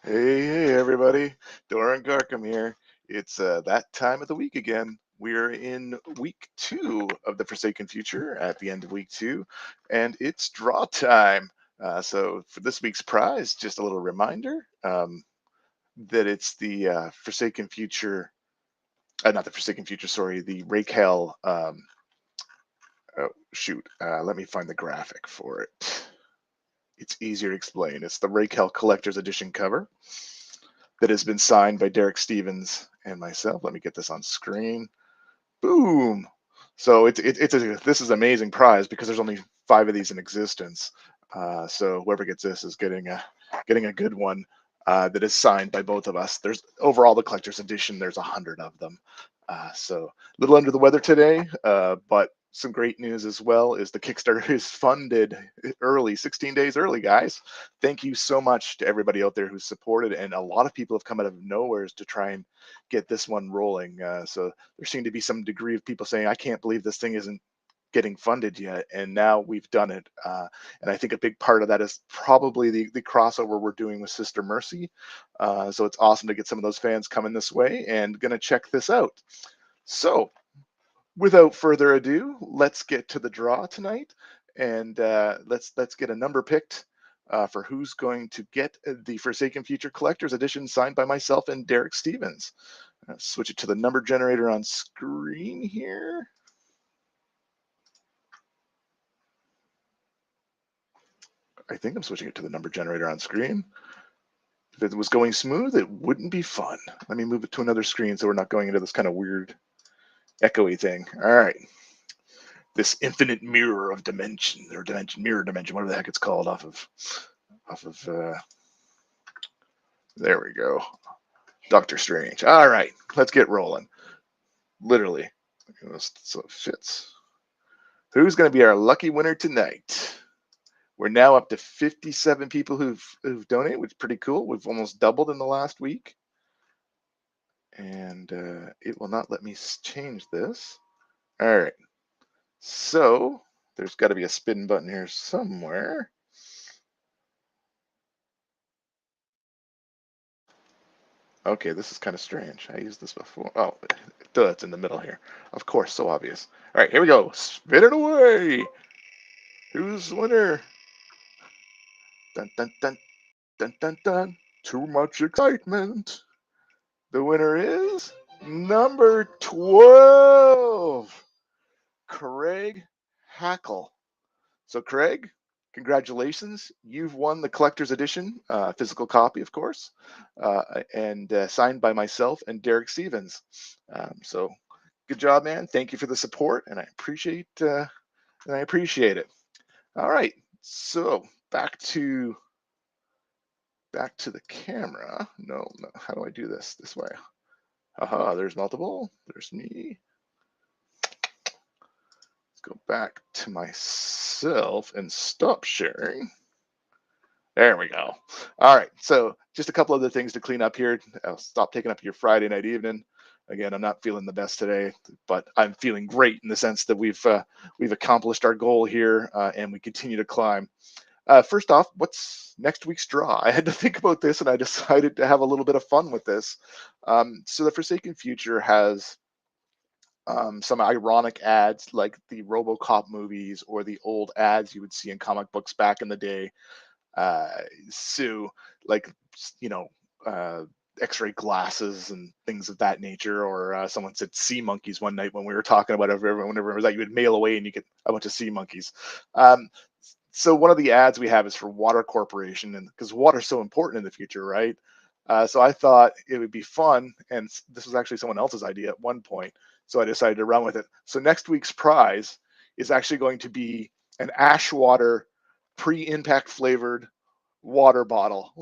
Hey, everybody. Doran Garkham here. It's that time of the week again. We're in week 2 of the Forsaken Future at the end of week 2, and it's draw time. So, for this week's prize, just a little reminder that it's the Forsaken Future, not the Forsaken Future, sorry, the Raquel. Oh, shoot. Let me find the graphic for it. It's easier to explain. It's the Raquel Collector's Edition cover that has been signed by Derek Stevens and myself. Let me get this on screen. Boom. So this is an amazing prize because there's only 5 of these in existence. So whoever gets this is getting a good one that is signed by both of us. There's overall the collector's edition. There's 100 of them. So a little under the weather today, but some great news as well is the Kickstarter is funded early, 16 days early, guys. Thank you so much to everybody out there who supported, and a lot of people have come out of nowhere to try and get this one rolling. So there seemed to be some degree of people saying, I can't believe this thing isn't getting funded yet, and now we've done it. And I think a big part of that is probably the crossover we're doing with Sister Mercy. So it's awesome to get some of those fans coming this way and gonna check this out. So without further ado, let's get to the draw tonight, and let's get a number picked for who's going to get the Forsaken Future Collector's Edition signed by myself and Derek Stevens. Switch it to the number generator on screen here. I think I'm switching it to the number generator on screen. If it was going smooth, it wouldn't be fun. Let me move it to another screen so we're not going into this kind of weird echoey thing. All right. This infinite mirror of dimension, or mirror dimension, whatever the heck it's called, off of there we go. Doctor Strange. All right, let's get rolling. Literally. So it fits. Who's going to be our lucky winner tonight? We're now up to 57 people who've donated, which is pretty cool. We've almost doubled in the last week. And it will not let me change this. All right. So there's got to be a spin button here somewhere. Okay, this is kind of strange. I used this before. Oh, duh, it's in the middle here. Of course, so obvious. All right, here we go. Spin it away. Who's the winner? Dun, dun, dun, dun, dun, dun. Too much excitement. The winner is number 12, Craig Hackle. So, Craig, congratulations. You've won the collector's edition, physical copy, of course, and signed by myself and Derek Stevens. So, good job, man. Thank you for the support, and I appreciate it. All right, so back to the camera. No, how do I do this? This way. Aha, there's multiple. There's me. Let's go back to myself and stop sharing. There we go. All right, so just a couple other things to clean up here. I'll stop taking up your Friday night evening. Again, I'm not feeling the best today, but I'm feeling great in the sense that we've accomplished our goal here, and we continue to climb. First off, what's next week's draw? I had to think about this, and I decided to have a little bit of fun with this. So the Forsaken Future has some ironic ads like the RoboCop movies or the old ads you would see in comic books back in the day. So like you know uh, X-ray glasses and things of that nature, or someone said sea monkeys one night when we were talking about it. Whenever it was that you would mail away and you get a bunch of sea monkeys. Um, so one of the ads we have is for Water Corporation, and because water's so important in the future, right? So I thought it would be fun, and this was actually someone else's idea at one point, so I decided to run with it. So next week's prize is actually going to be an Ashwater pre-impact flavored water bottle.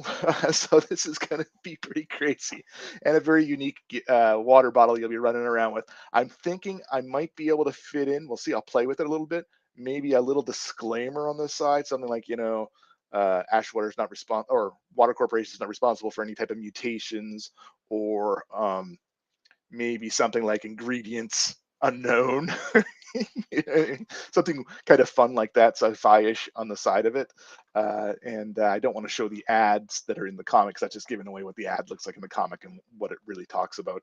So this is going to be pretty crazy and a very unique water bottle you'll be running around with. I'm thinking I might be able to fit in. We'll see. I'll play with it a little bit. Maybe a little disclaimer on the side, something like, Ashwater is not responsible, or Water Corporation is not responsible for any type of mutations, or maybe something like ingredients unknown. Something kind of fun like that, sci-fi-ish on the side of it. And I don't want to show the ads that are in the comics. That's just giving away what the ad looks like in the comic and what it really talks about.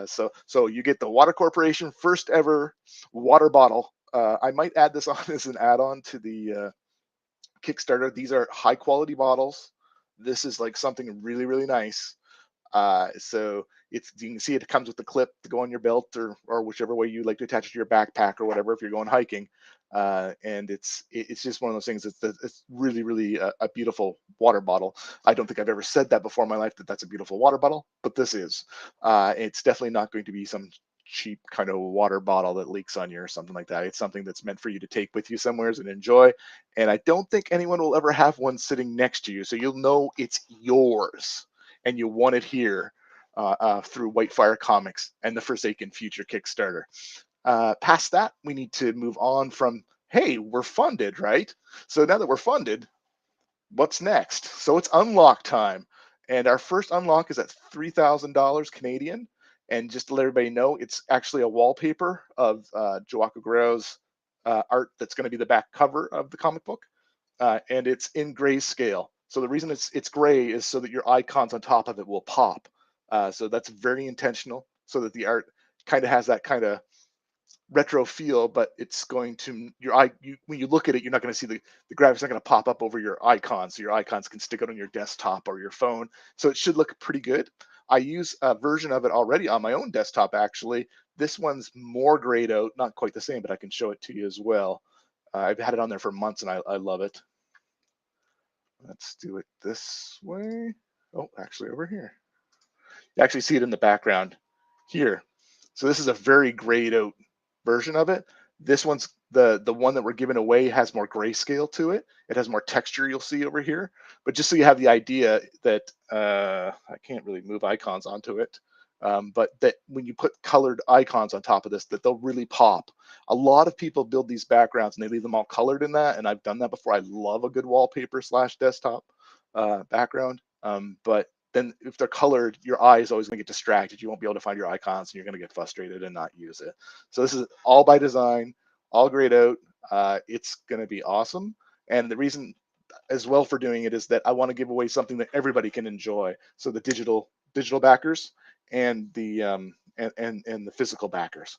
So you get the Water Corporation first ever water bottle. I might add this on as an add-on to the Kickstarter. These are high quality bottles. This is like something really, really nice. So it's, you can see it comes with the clip to go on your belt, or whichever way you like to attach it to your backpack or whatever if you're going hiking. And it's just one of those things. It's really, really a beautiful water bottle. I don't think I've ever said that before in my life, that that's a beautiful water bottle, but this is. It's definitely not going to be some cheap kind of water bottle that leaks on you or something like that. It's something that's meant for you to take with you somewheres and enjoy. And I don't think anyone will ever have one sitting next to you, so you'll know it's yours and you won it here through Whitefire Comics and the Forsaken Future Kickstarter. Past that, we need to move on from, hey, we're funded, right? So now that we're funded, what's next? So it's unlock time. And our first unlock is at $3,000 Canadian. And just to let everybody know, it's actually a wallpaper of Joaquin Guerrero's art that's going to be the back cover of the comic book. And it's in grayscale. So the reason it's gray is so that your icons on top of it will pop. So that's very intentional, so that the art kind of has that kind of retro feel, but it's going to your eye. When you look at it, you're not going to see the graphics not going to pop up over your icons. So your icons can stick out on your desktop or your phone. So it should look pretty good. I use a version of it already on my own desktop. Actually, this one's more grayed out, not quite the same, but I can show it to you as well. I've had it on there for months and I love it. Let's do it this way. Oh, actually over here. You actually see it in the background here. So this is a very grayed out version of it. This one's the one that we're giving away has more grayscale to it. It has more texture, you'll see over here. But just so you have the idea that I can't really move icons onto it, but that when you put colored icons on top of this, that they'll really pop. A lot of people build these backgrounds and they leave them all colored in that, and I've done that before. I love a good wallpaper slash desktop background, but then if they're colored, your eye is always going to get distracted. You won't be able to find your icons and you're going to get frustrated and not use it. So this is all by design, all grayed out. It's going to be awesome. And the reason as well for doing it is that I want to give away something that everybody can enjoy. So the digital backers and the and the physical backers.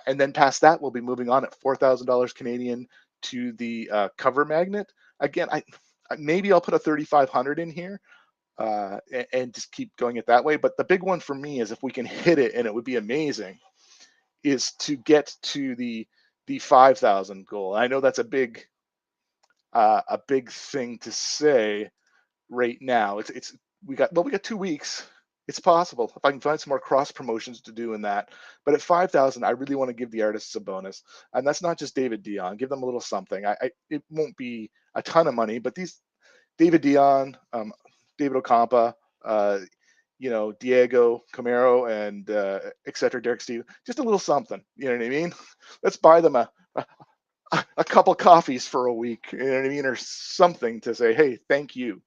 And then past that, we'll be moving on at $4,000 Canadian to the cover magnet. Again, maybe I'll put a 3,500 in here and just keep going it that way. But the big one for me is if we can hit it, and it would be amazing, is to get to the 5,000 goal. I know that's a big thing to say right now. It's we got 2 weeks. It's possible if I can find some more cross promotions to do in that. But at 5,000, I really want to give the artists a bonus, and that's not just David Dion. Give them a little something. It won't be a ton of money, but these David Dion, David Ocampa, uh, Diego Camaro, and et cetera, Derek Steve, just a little something. You know what I mean? Let's buy them a couple coffees for a week. You know what I mean, or something to say, hey, thank you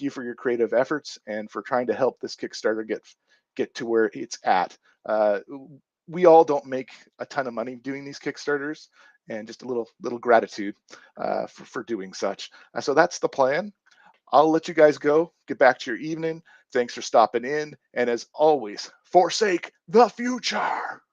for your creative efforts and for trying to help this Kickstarter get to where it's at. Uh, we all don't make a ton of money doing these Kickstarters, and just a little gratitude for doing such. So that's the plan. I'll let you guys go. Get back to your evening. Thanks for stopping in, and as always, forsake the future.